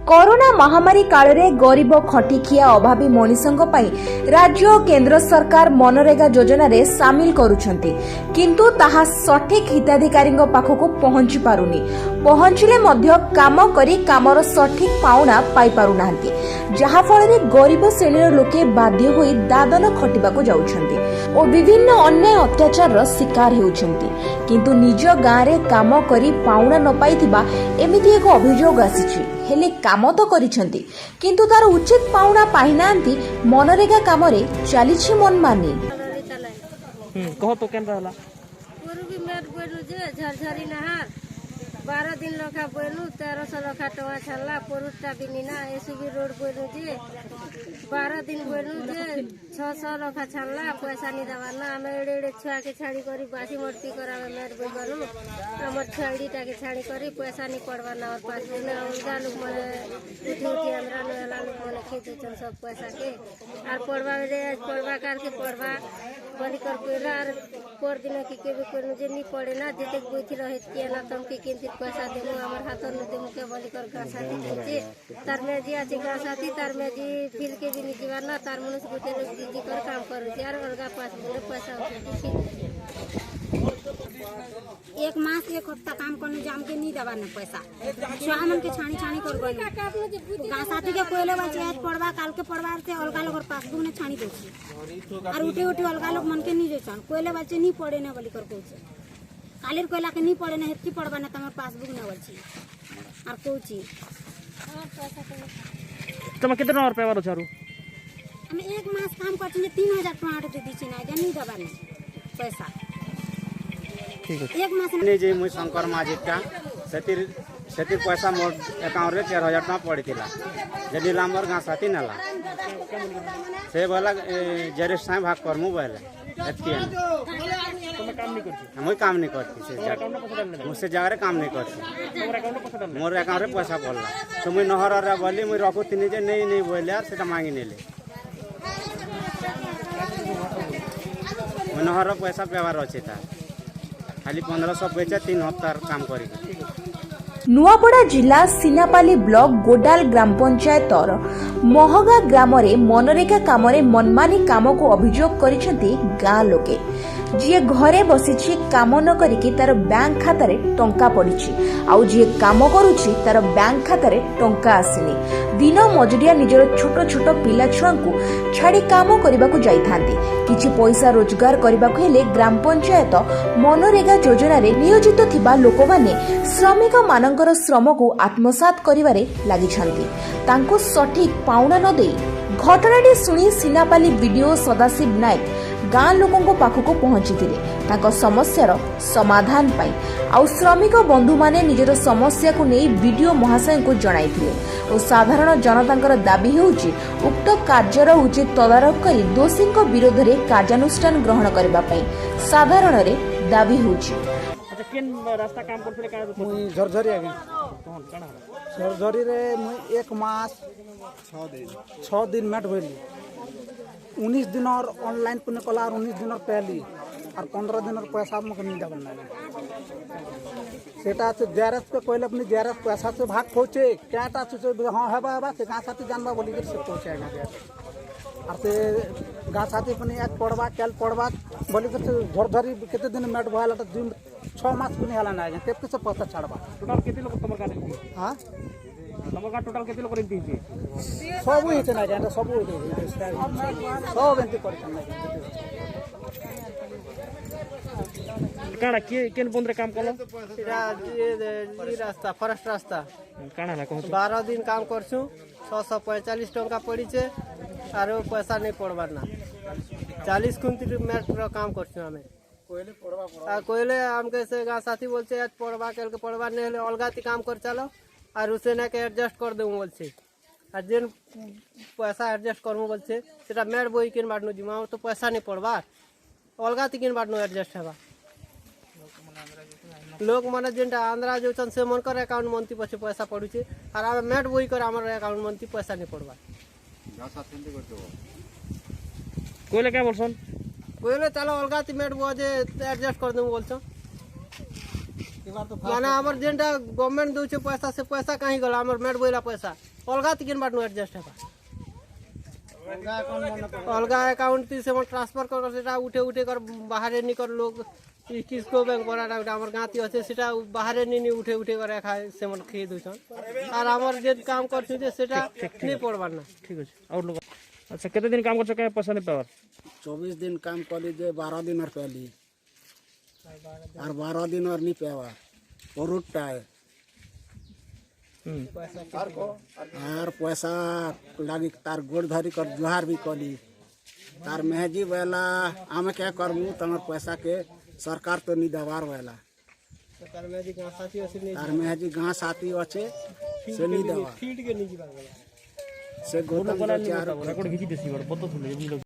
Corona महामारी काल रे गरीब खटिखिया अभावी मनीषों राज्य और केंद्र सरकार मनरेगा योजना रे सामिल करुछंती किंतु ताहा सठिक हिताधिकारी पाखक पहुंची पारुनी पहुंचले मध्य काम करी कामर सठिक पाउना पाई पारुनांती जहा फल रे गरीब श्रेणीर लोके बाध्य होई दादन खटिबाको जाउछंती और विभिन्न अन्य अत्याचार शिकार हेउछंती किंतु निज गाँ रे काम करी पाउना न पाइथिबा एमिति एक अभियोग आसीछि हेले काम तो करिसेंती किंतु तार उचित पाउना पाइनांती मनरेगा काम रे चलीछि मनमानी कहो तो केन रहला पूर्वी मेट बोलू जे झरझरी नहार 12 दिन लखा बोलू 1300 लखा टवा छल्ला पुरुषटा बिनिना एसबी रोड बोलू जे 12 दिन बोलू जे 600 लखा छल्ला पैसा नि दवाना हम एडे एडे छुआ के छाड़ी करी बासी मूर्ति करावे मेट बोलू हमर छाड़ीटा के छाड़ी करी पैसा नि पड़वा ना और पास दिन उनका लोग मने उठी उठी हमरा नला लोग मने खेती चल सब पैसा के और पड़वा रे पड़वा कार के पड़वा बनी कर पेला और पर दिन के भी कोन जे नि पड़े ना जते बोइथि रहे के ना तम के केंति पैसा देमु हमर हाथ न देमु के बली कर का साथी जे तार में जी अछि का साथी तार में जी फिल के भी नि जीवा ना तार मनुष्य गोटे लोग जी कर काम करू यार अलगा पास बोले पैसा उठी एक मास एक हफ्ता काम करने जाम के नहीं दबा ना पैसा छुआ मन के छानी छानी कर गई गाँ साथी के कोयले बाची आज पड़वा काल के पड़वा से अलगा लोग पासबुक ने छानी देछि और उठे उठे अलगा लोग मन के नहीं जेछन कोयले बाची नहीं पड़े ना बोली कर कहछ कालेर कोयला के नहीं पड़े ना हेती पड़वा ना तमर पासबुक ने बोलछि और कहछि तुम कितना रुपया वारो छारू हम एक मास काम करछि जे 3000 टका दे दिछि ना जे नहीं दबा ना पैसा ठीक है एक मास ने जे मुई शंकर माजिका सेतिर पैसा मोर अकाउंट रे 13000 टका पड़िथिला जदी लामर गाँ साथी नाला से बोला जरे साय भाग करमु बोले एतिया तुम काम नहीं करछि मुई काम नहीं करती से जगह मुझसे जगह रे काम नहीं करती मोर अकाउंट रे पैसा पड़ला तो मुई नहर रे बोली मुई रखु तिनी जे नहीं बोले यार सेटा मांगी नेले मुई नहर रे पैसा पेवार अछि ता खाली 1500 पैसा 3 हफ्ता काम करी नुआपड़ा जिला सिनापाली ब्लॉक गोडाल ग्राम पंचायत महगा ग्राम रे मनरेगा काम रे मनमानी काम को अभियोग करिसेंती गाँ लोके जी घरे बसी काम न करिकी तार बैंक खाता रे टंका पड़ी आउ जी काम करुछि तार बैंक खाता रे टंका आसीनी दिन मजुरिया निजर छोट छोट पिला छुआ को छाड़ी काम करने को जाइथांती किछि पैसा रोजगार करने को हेले ग्राम पंचायत मनरेगा योजना रे नियोजित थिबा लोक माने श्रमिक मानकर श्रम को आत्मसात करिवारे लागिछांती तांको सठिक पाउना न देई घटनाटी सुनी सिनापाली वीडियो सदाशिव नायक गाँ लोकों पाखक पहुंची समस्यार समाधान पाई आउ श्रमिक बंधु माने निजर समस्या को नहीं वीडियो महाशय को जणाइथिले और साधारण जनतांकर दाबी हेउची उक्त कार्यर उचित तदारख करी दोषी विरोध में कार्यानुष्ठान ग्रहण करबा पई साधारण रे दाबी हेउची। अच्छा केन रास्ता काम करथले का मुई झरझरी आगे झरझरी रे मुई एक मास 6 दिन मेट होली 19 दिन और ऑनलाइन पुण्य कला और 19 दिन और पहली और 15 दिन और पैसा मुझे नहीं दबना सेटा से जेआरएस पे कोई अपनी जेआरएस पैसा से भाग पहुंचे क्या से हाँ है से गाँ साथी जानवा बोली कर से पहुंचेगा और से गाँ साथी अपनी आज पढ़वा कल पढ़वा बोली कर झरझरी केते दिन मेट भला तो 6 मास पुण्य हला ना केते से पैसा छाड़वा टोटल केते लोग तमर का हां तमर का टोटल केते लोग रिंती छी सब होते ना जान सब होते सब एंती करछन काना केन बंदरे काम करलो ये रास्ता फॉरेस्ट रास्ता काना ला कहू 12 दिन काम करछु 645 टका पड़ी छे आरो पैसा नहीं पड़बार ना 40 क्विंटल मेट रो काम करछु हमें कोयले हमके से गा साथी बोलछे आज पड़वा कल के पड़वा नहीं हेले अलगाती काम कर चलो और उसे ना के एडजस्ट कर देऊ बोलछे आ जेन पैसा एडजस्ट करमु बोलछे सेटा मेट बोई किन बाडनु जिमा तो पैसा नहीं पड़वा अलगाती किन बाडनु एडजस्ट हेबा लोक माने जेनटा आंध्रा जो से मन कर अकाउंट मंती पछे पैसा पडुचे और आ मेट बोई कर हमर अकाउंट मंती पैसा नहीं पड़वा कोइले क्या बोलसन कोइले चलो अलगाती मेट बोजे एडजस्ट कर देऊ बोलछो माने हमर जेंटा गवर्नमेंट दउछे पैसा से पैसा कहीं गला हमर मेट बोइला पैसा अलगा तिकिन बाटनु एडजस्ट हेबा अलगा अकाउंट ती से ट्रांसफर कर सेटा उठे उठे कर बाहरे निकर लोग किसको बैंक बड़ा हमर गाती अछि सेटा बाहरे नी उठे उठे कर खा से मन खे दुछन और हमर जे काम करछु जे सेटा नहीं पड़बार ना। ठीक है और लोग अच्छा कितने दिन काम कर चुके हैं पैसा नहीं पावर 24 दिन काम करी जे 12 दिन और पहली और 12 दिन और नहीं पेवा और उठता है और पैसा लगी तार गोड़ धरी कर जुहार भी कली तार मेहजी वाला आम क्या करमु तमर पैसा के सरकार तो नहीं दबार वाला तार मेहजी गाँ साथी अच्छे से नहीं दबा से गोटा रेकॉर्ड घिची देसी बड़ बहुत सुन